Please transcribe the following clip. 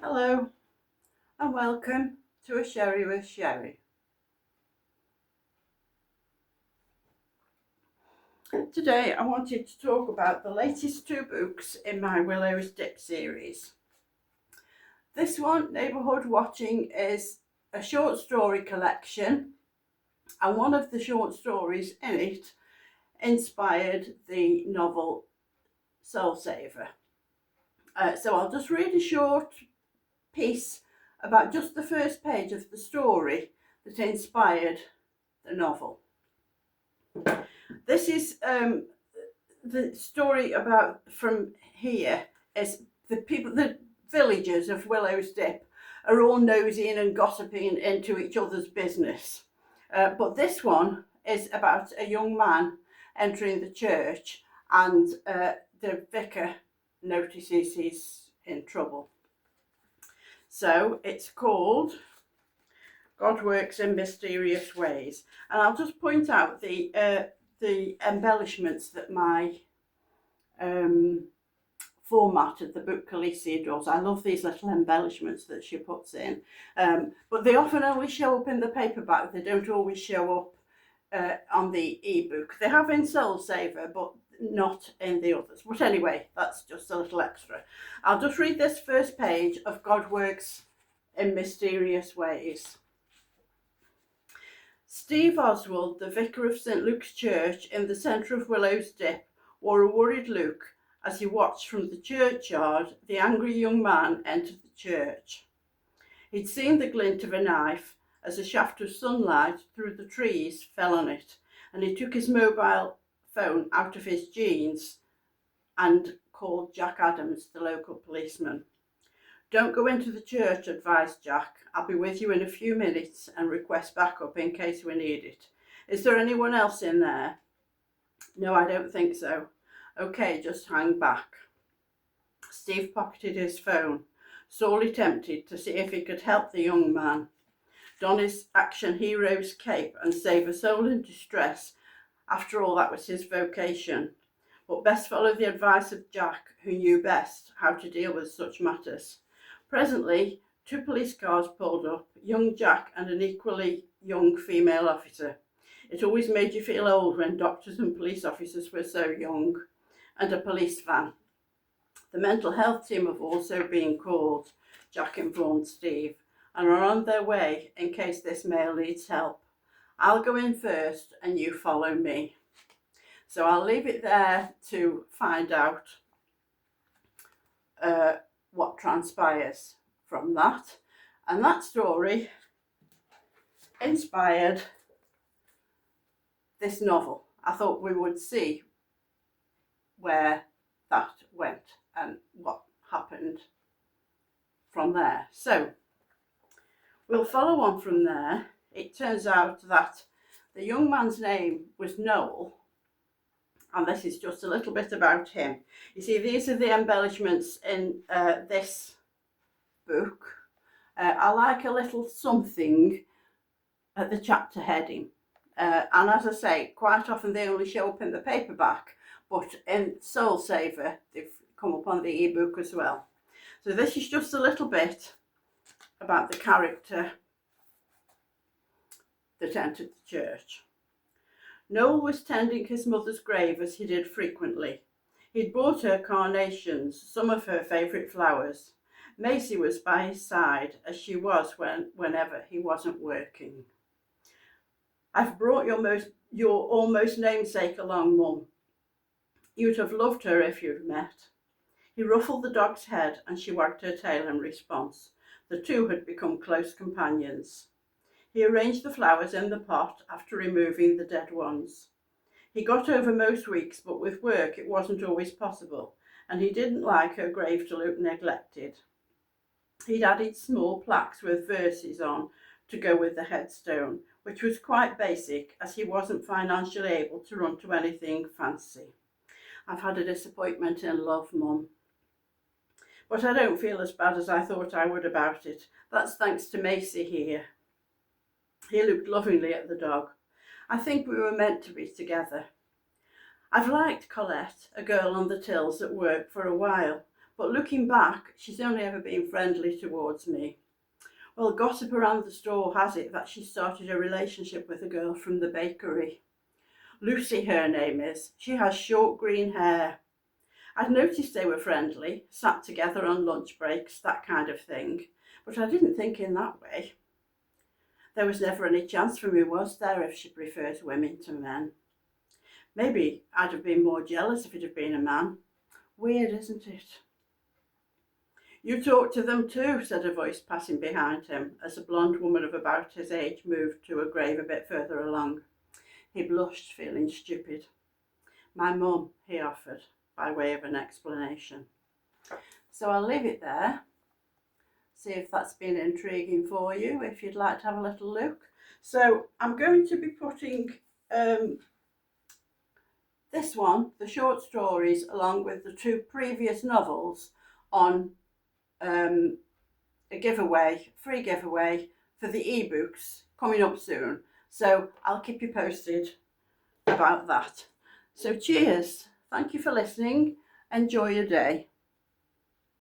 Hello and welcome to a Sherrie with Sherrie. Today I wanted to talk about the latest two books in my Willow's Dip series. This one, Neighbourhood Watching, is a short story collection, and one of the short stories in it inspired the novel Soul Saver. So I'll just read a short piece about just the first page of the story that inspired the novel. This is the story about from here is the villagers of Willow's Dip are all nosing and gossiping into each other's business. But this one is about a young man entering the church, and the vicar notices he's in trouble. So it's called God Works in Mysterious Ways. And I'll just point out the embellishments that my format of the book Alicia does. I love these little embellishments that she puts in, but they often only show up in the paperback. They don't always show up on the ebook. They have in Soul Saver, but not in the others. But anyway, that's just a little extra. I'll just read this first page of God Works in Mysterious Ways. Steve Oswald, the vicar of St Luke's Church in the centre of Willow's Dip, wore a worried look as he watched from the churchyard the angry young man enter the church. He'd seen the glint of a knife as a shaft of sunlight through the trees fell on it, and he took his mobile phone out of his jeans and called Jack Adams, the local policeman. "Don't go into the church," advised Jack. "I'll be with you in a few minutes and request backup in case we need it. Is there anyone else in there?" "No, I don't think so." "Okay, just hang back." Steve pocketed his phone, sorely tempted to see if he could help the young man, don his action hero's cape and save a soul in distress. After all, that was his vocation. But best follow the advice of Jack, who knew best how to deal with such matters. Presently, two police cars pulled up, young Jack and an equally young female officer. It always made you feel old when doctors and police officers were so young. And a police van. The mental health team have also been called, Jack informed Steve, and are on their way in case this male needs help. "I'll go in first and you follow me." So I'll leave it there to find out what transpires from that. And that story inspired this novel. I thought we would see where that went and what happened from there. So we'll follow on from there. It turns out that the young man's name was Noel, and this is just a little bit about him. You see, these are the embellishments in this book. I like a little something at the chapter heading. And as I say, quite often they only show up in the paperback, but in Soul Saver, they've come up on the ebook as well. So this is just a little bit about the character that entered the church. Noel was tending his mother's grave as he did frequently. He'd brought her carnations, some of her favourite flowers. Maisie was by his side, as she was whenever he wasn't working. "I've brought your almost namesake along, Mum. You'd have loved her if you'd met." He ruffled the dog's head and she wagged her tail in response. The two had become close companions. He arranged the flowers in the pot after removing the dead ones. He got over most weeks, but with work it wasn't always possible, and he didn't like her grave to look neglected. He'd added small plaques with verses on to go with the headstone, which was quite basic as he wasn't financially able to run to anything fancy. "I've had a disappointment in love, Mum. But I don't feel as bad as I thought I would about it. That's thanks to Maisie here." He looked lovingly at the dog. "I think we were meant to be together. I've liked Colette, a girl on the tills at work, for a while, but looking back, she's only ever been friendly towards me. Well, gossip around the store has it that she started a relationship with a girl from the bakery. Lucy, her name is. She has short green hair. I'd noticed they were friendly, sat together on lunch breaks, that kind of thing, but I didn't think in that way. There was never any chance for me, was there, if she prefers women to men? Maybe I'd have been more jealous if it had been a man. Weird, isn't it? You talk to them too, said a voice passing behind him as a blonde woman of about his age moved to a grave a bit further along. He blushed, feeling stupid. My mum, he offered, by way of an explanation. So I'll leave it there. See if that's been intriguing for you, if you'd like to have a little look. So I'm going to be putting this one, the short stories, along with the two previous novels on a giveaway, free giveaway for the ebooks coming up soon. So I'll keep you posted about that. So cheers. Thank you for listening. Enjoy your day.